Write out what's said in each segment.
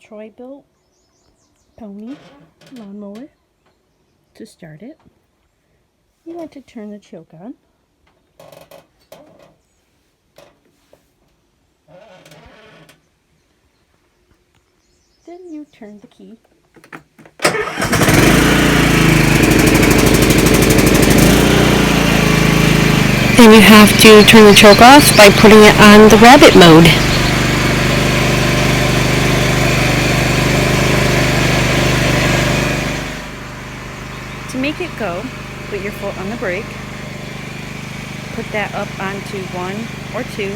Troy-Bilt Pony lawnmower. To start it, you want to turn the choke on. Then you turn the key. Then you have to turn the choke off by putting it on the rabbit mode. To make it go, put your foot on the brake. Put that up onto 1 or 2,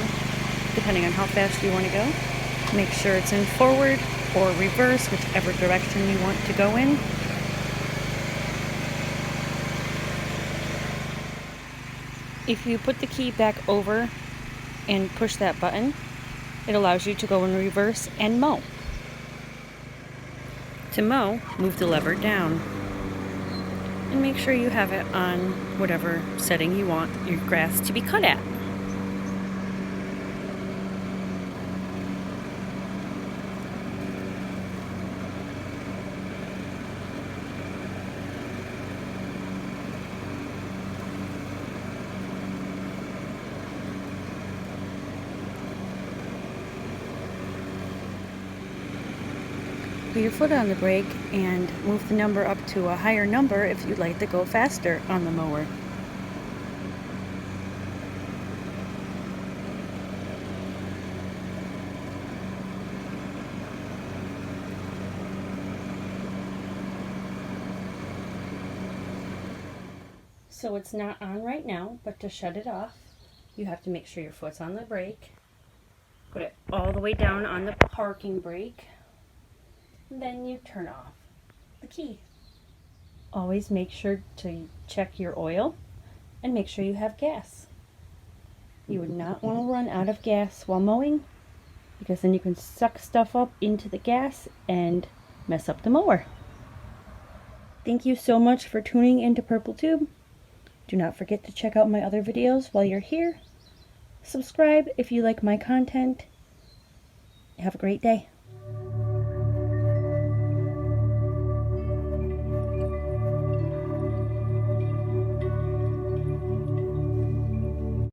depending on how fast you want to go. Make sure it's in forward or reverse, whichever direction you want to go in. If you put the key back over and push that button, it allows you to go in reverse and mow. To mow, move the lever down. And make sure you have it on whatever setting you want your grass to be cut at. Put your foot on the brake and move the number up to a higher number if you'd like to go faster on the mower. So it's not on right now, but to shut it off, you have to make sure your foot's on the brake. Put it all the way down on the parking brake. Then you turn off the key. Always make sure to check your oil and make sure you have gas. You would not want to run out of gas while mowing, because then you can suck stuff up into the gas and mess up the mower. Thank you so much for tuning into Purple Tube. Do not forget to check out my other videos while you're here. Subscribe if you like my content. Have a great day.